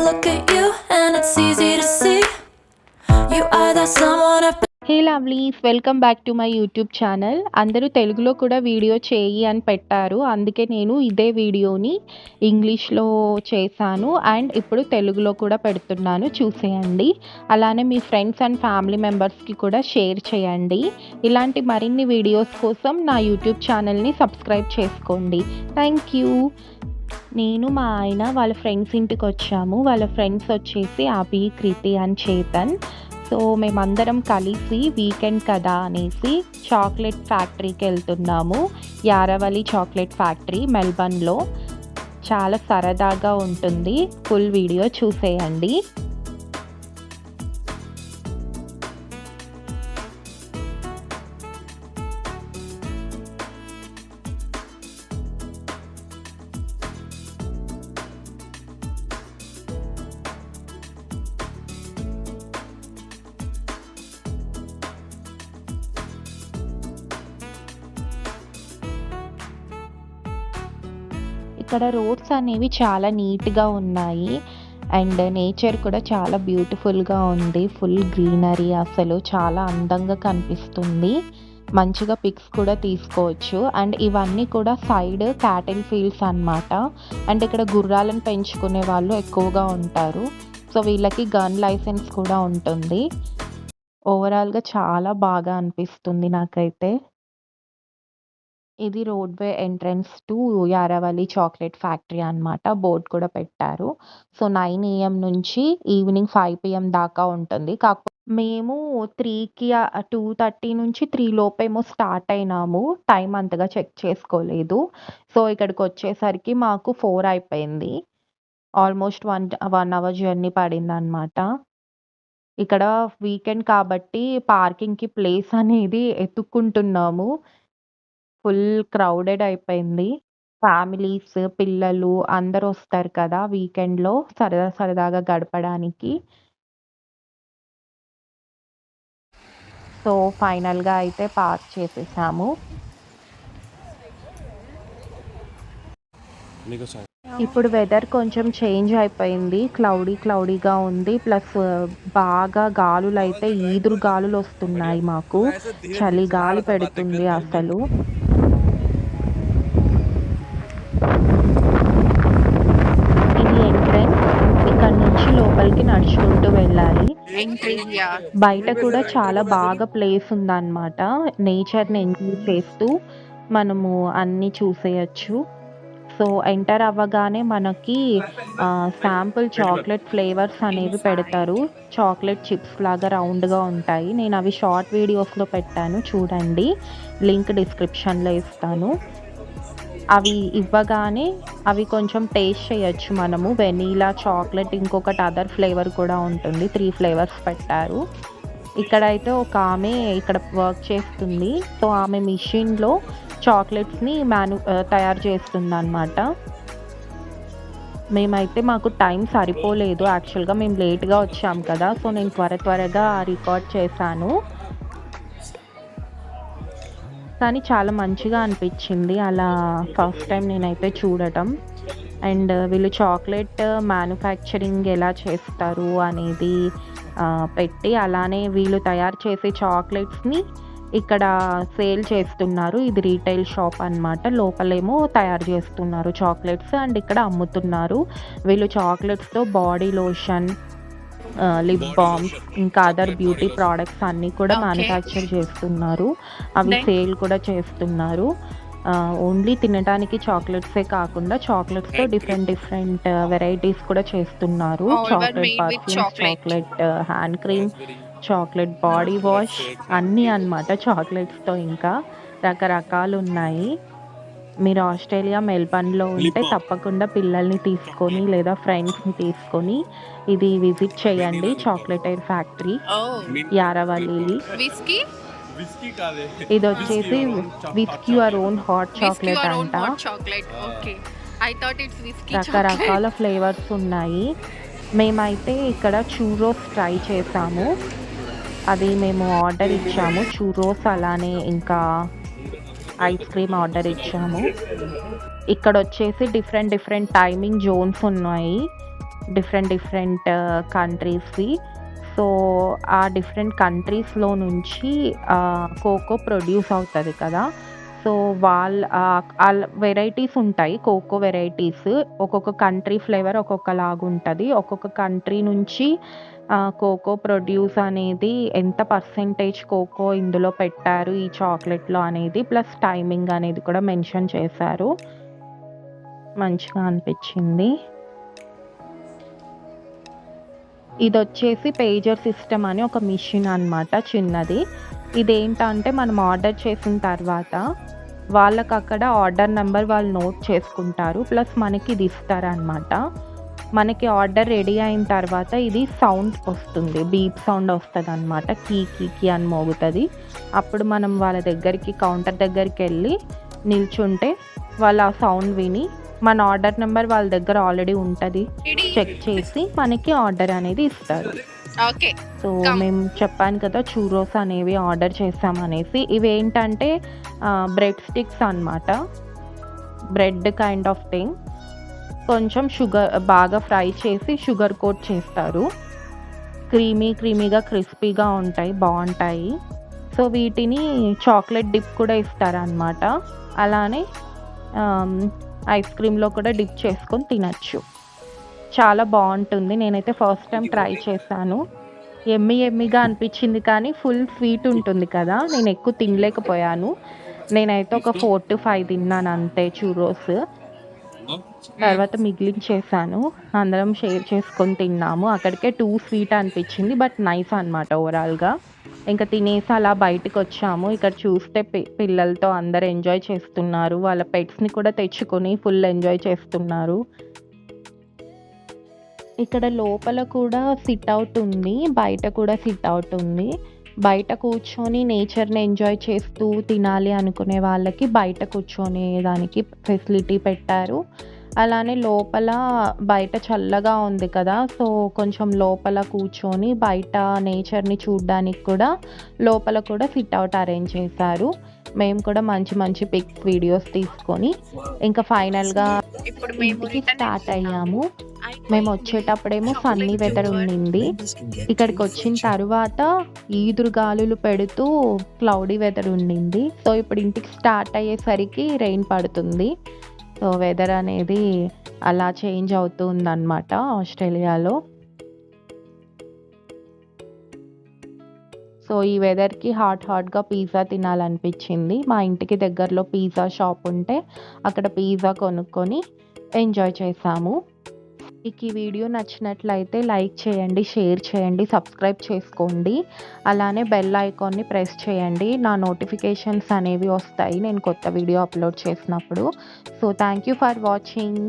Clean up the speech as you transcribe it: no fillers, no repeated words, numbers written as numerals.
look at you and it's easy to see you are that someone I've been. Hey lovelies, welcome back to my YouTube channel. అందరూ తెలుగులో కూడా video చేయి అని పెట్టారు, అందుకే నేను ఇదే వీడియోని ఇంగ్లీష్లో చేశాను అండ్ ఇప్పుడు తెలుగులో కూడా పెడుతున్నాను, చూసేయండి. అలానే మీ ఫ్రెండ్స్ అండ్ ఫ్యామిలీ మెంబర్స్కి కూడా షేర్ చేయండి. ఇలాంటి మరిన్ని వీడియోస్ కోసం నా యూట్యూబ్ ఛానల్ని సబ్స్క్రైబ్ చేసుకోండి. Thank you. నేను మా ఆయన వాళ్ళ ఫ్రెండ్స్ ఇంటికి వచ్చాము. వాళ్ళ ఫ్రెండ్స్ వచ్చేసి అభి, కృతి అండ్ చేతన్. సో మేమందరం కలిసి వీకెండ్ కదా అనేసి చాక్లెట్ ఫ్యాక్టరీకి వెళ్తున్నాము. యారవల్లి చాక్లెట్ ఫ్యాక్టరీ మెల్బర్న్లో. చాలా సరదాగా ఉంటుంది, ఫుల్ వీడియో చూసేయండి. ఇక్కడ రోడ్స్ అనేవి చాలా నీట్గా ఉన్నాయి అండ్ నేచర్ కూడా చాలా బ్యూటిఫుల్గా ఉంది. ఫుల్ గ్రీనరీ, అసలు చాలా అందంగా కనిపిస్తుంది. మంచిగా పిక్స్ కూడా తీసుకోవచ్చు. అండ్ ఇవన్నీ కూడా సైడ్ క్యాటిల్ ఫీల్డ్స్ అన్నమాట. అండ్ ఇక్కడ గుర్రాలను పెంచుకునే వాళ్ళు ఎక్కువగా ఉంటారు. సో వీళ్ళకి గన్ లైసెన్స్ కూడా ఉంటుంది. ఓవరాల్గా చాలా బాగా అనిపిస్తుంది నాకైతే. ఇది roadway entrance to Yaravalli chocolate factory అన్నమాట. బోర్డ్ కూడా పెట్టారు. సో 9 AM నుంచి ఈవినింగ్ 5 PM దాకా ఉంటుంది. కాకపోతే మేము 3కి 2:30 నుంచి 3 లోపేమో స్టార్ట్ అయినాము. టైం అంతగా చెక్ చేసుకోలేదు. సో ఇక్కడికి వచ్చేసరికి మాకు 4 అయిపోయింది. ఆల్మోస్ట్ 1 అవర్ జర్నీ పడిందన్నమాట. ఇక్కడ వీకెండ్ కాబట్టి పార్కింగ్‌కి ప్లేస్ అనేది ఎతుక్కుంటున్నాము. ఫుల్ క్రౌడెడ్ అయిపోయింది. ఫ్యామిలీస్, పిల్లలు అందరూ వస్తారు కదా వీకెండ్‌లో సరదాగా గడపడానికి. సో ఫైనల్‌గా అయితే పార్క్ చేసేసాము. ఇప్పుడు వెదర్ కొంచెం చేంజ్ అయిపోయింది. క్లౌడీగా ఉంది. ప్లస్ బాగా గాలులైతే ఈదురు గాలులు వస్తున్నాయి మాకు. చలి గాలి పెడుతుంది అసలు. ఇది ఎంట్రన్స్. ఇక్కడ నుంచి లోపలికి నడుచుకుంటూ వెళ్ళాలి. బయట కూడా చాలా బాగా ప్లేస్ ఉందన్నమాట. నేచర్ని ఎంజాయ్ చేస్తూ మనము అన్నీ చూసేయచ్చు. సో ఎంటర్ అవ్వగానే మనకి శాంపుల్ చాక్లెట్ ఫ్లేవర్స్ అనేవి పెడతారు. చాక్లెట్ చిప్స్ లాగా రౌండ్గా ఉంటాయి. నేను అవి షార్ట్ వీడియోస్లో పెట్టాను, చూడండి. లింక్ డిస్క్రిప్షన్లో ఇస్తాను. అవి ఇవ్వగానే అవి కొంచెం టేస్ట్ చేయొచ్చు మనము. వెనీలా, చాక్లెట్, ఇంకొకటి అదర్ ఫ్లేవర్ కూడా ఉంటుంది. 3 ఫ్లేవర్స్ పెట్టారు. ఇక్కడైతే ఒక ఆమె ఇక్కడ వర్క్ చేస్తుంది. సో ఆమె మిషన్లో చాక్లెట్స్ని తయారు చేస్తుందన్నమాట. మేమైతే మాకు టైం సరిపోలేదు. యాక్చువల్గా మేము లేట్గా వచ్చాం కదా, సో నేను త్వరగా రికార్డ్ చేశాను. కానీ చాలా మంచిగా అనిపించింది అలా ఫస్ట్ టైం నేనైతే చూడటం. అండ్ వీళ్ళు చాక్లెట్ మ్యానుఫ్యాక్చరింగ్ ఎలా చేస్తారు అనేది పెట్టి, అలానే వీళ్ళు తయారు చేసే చాక్లెట్స్ని ఇక్కడ సేల్ చేస్తున్నారు. ఇది రీటైల్ షాప్ అన్నమాట. లోపలేమో తయారు చేస్తున్నారు చాక్లెట్స్ అండ్ ఇక్కడ అమ్ముతున్నారు. వీళ్ళు చాక్లెట్స్తో బాడీ లోషన్, లిప్ బామ్స్, ఇంకా అదర్ బ్యూటీ ప్రోడక్ట్స్ అన్నీ కూడా మ్యానుఫ్యాక్చర్ చేస్తున్నారు. అవి సేల్ కూడా చేస్తున్నారు. ఓన్లీ తినడానికి చాక్లెట్సే కాకుండా చాక్లెట్స్తో డిఫరెంట్ వెరైటీస్ కూడా చేస్తున్నారు. Chocolate perfumes, chocolate hand cream, chocolate body wash అన్నీ అన్నమాట చాక్లెట్స్తో. ఇంకా రకరకాలు ఉన్నాయి. మీరు ఆస్ట్రేలియా మెల్బర్న్లో ఉంటే తప్పకుండా పిల్లల్ని తీసుకొని లేదా ఫ్రెండ్స్ని తీసుకొని ఇది విజిట్ చేయండి. Chocolate air factory Yaravalli. ఇది వచ్చేసి whisk your own hot chocolate అంట. రకరకాల ఫ్లేవర్స్ ఉన్నాయి. మేమైతే ఇక్కడ చూరోస్ ట్రై చేసాము. అది మేము ఆర్డర్ ఇచ్చాము. చూరోస్, అలానే ఇంకా ఐస్ క్రీమ్ ఆర్డర్ ఇచ్చాము. ఇక్కడ వచ్చేసి డిఫరెంట్ టైమింగ్ జోన్స్ ఉన్నాయి. డిఫరెంట్ కంట్రీస్‌వి. సో, ఆ డిఫరెంట్ కంట్రీస్‌లో నుంచి కోకో ప్రొడ్యూస్ అవుతది కదా! సో, ఆళ్ళ వెరైటీస్ ఉంటాయి. Cocoa varieties. ఒక్కొక్క కంట్రీ ఫ్లేవర్ ఒక్కొక్కలాగుంటది. ఒక్కొక్క కంట్రీ నుంచి కోకో ప్రొడ్యూస్ అనేది ఎంత పర్సెంటేజ్ కోకో ఇందులో పెట్టారు ఈ చాక్లెట్‌లో అనేది ప్లస్ టైమింగ్ అనేది కూడా మెన్షన్ చేశారు. మంచిగా అనిపిచ్చింది. ఇదొచ్చేసి పేజర్ సిస్టమ్ అని ఒక మిషన్ అనమాట చిన్నది. ఇదేంటంటే మనం ఆర్డర్ చేసిన తర్వాత వాళ్ళకక్కడ ఆర్డర్ నంబర్ వాళ్ళు నోట్ చేసుకుంటారు. ప్లస్ మనకి ఇది ఇస్తారనమాట. మనకి ఆర్డర్ రెడీ అయిన తర్వాత ఇది సౌండ్ వస్తుంది. బీప్ సౌండ్ వస్తదనమాట. కీ కీ కీ అని మోగుతది. అప్పుడు మనం వాళ్ళ దగ్గరికి కౌంటర్ దగ్గరికెళ్ళి నిల్చుంటే వాళ్ళు ఆ సౌండ్ విని మన ఆర్డర్ నంబర్ వాళ్ళ దగ్గర ఆల్రెడీ ఉంటది. చెక్ చేసి మనకి ఆర్డర్ అనేది ఇస్తారు. ఓకే. సో, మేము చెప్పాను కదా చూరోస్ అనేవి ఆర్డర్ చేసామనేసి. ఇవేంటంటే బ్రెడ్ స్టిక్స్ అనమాట. Bread kind of thing. కొంచెం బాగా ఫ్రై చేసి షుగర్ కోట్ చేస్తారు. క్రీమీగా, క్రిస్పీగా ఉంటాయి. బావుంటాయి. సో, వీటిని చాక్లెట్ డిప్ కూడా ఇస్తారనమాట. అలానే ఐస్ క్రీమ్‌లో కూడా డిప్ చేసుకొని తినొచ్చు. చాలా బావుంటుంది. నేనైతే ఫస్ట్ టైమ్ ట్రై చేశాను. యమ్మీగా అనిపిచ్చింది కానీ ఫుల్ స్వీట్ ఉంటుంది కదా! నేనెక్కువ తినలేకపోయాను. నేనైతే ఒక 4-5 తిన్నాను అంతే చూరోస్. తర్వాత మిగిలించేసాను. అందరం షేర్ చేసుకొని తిన్నాము. అక్కడికే టూ స్వీట్ అనిపిచ్చింది. బట్ నైస్ అనమాట ఓవరాల్‌గా. ఇంక తినేసి అలా బయటికొచ్చాము. ఇక్కడ చూస్తే పిల్లలతో అందరూ ఎంజాయ్ చేస్తున్నారు. వాళ్ళ పెట్స్‌ని కూడా తెచ్చుకొని ఫుల్ ఎంజాయ్ చేస్తున్నారు. ఇక్కడ లోపల కూడా సిట్ ఔట్ ఉంది. బయట కూడా సిట్ ఔట్ ఉంది. బయట కూర్చొని నేచర్‌ని ఎంజాయ్ చేస్తూ తినాలి అనుకునే వాళ్ళకి బయట కూర్చొనే దానికి ఫెసిలిటీ పెట్టారు. అలానే లోపల బయట చల్లగా ఉంది కదా! సో, కొంచెం లోపల కూర్చొని బయట నేచర్‌ని చూడ్డానికి కూడా లోపల కూడా సిట్ ఔట్ అరేంజ్ చేశారు. మేము కూడా మంచి పిక్స్, వీడియోస్ తీసుకొని ఇంకా ఫైనల్‌గా ఇప్పుడు మేము ఇంటికి రిటర్న్ స్టార్ట్ వెళ్తున్నాము. అయ్యాము. మేము వచ్చేటప్పుడేమో సన్నీ వెదర్ ఉండింది. ఇక్కడికొచ్చిన తరువాత ఈదురుగాలులు పెడుతూ క్లౌడీ వెదర్ ఉండింది. సో, ఇప్పుడు ఇంటికి స్టార్ట్ అయ్యేసరికి రెయిన్ పడుతుంది. సో, వెదర్ అనేది అలా చేంజ్ అవుతూ ఉందనమాట ఆస్ట్రేలియాలో. సో, ఈ వెదర్‌కి హాట్‌గా పిజ్జా తినాలనిపిచ్చింది. మా ఇంటికి దగ్గరలో పిజ్జా షాప్ ఉంటే అక్కడ పిజ్జా కొనుక్కొని ఎంజాయ్ చేశాము. మీకు ఈ వీడియో నచ్చినట్లయితే లైక్ చేయండి, షేర్ చేయండి, సబ్స్క్రైబ్ చేసుకోండి. అలానే బెల్ ఐకాన్‌ని ప్రెస్ చేయండి. నా నోటిఫికేషన్స్ అనేవి వస్తాయి నేను కొత్త వీడియో అప్లోడ్ చేసినప్పుడు. So, thank you for watching.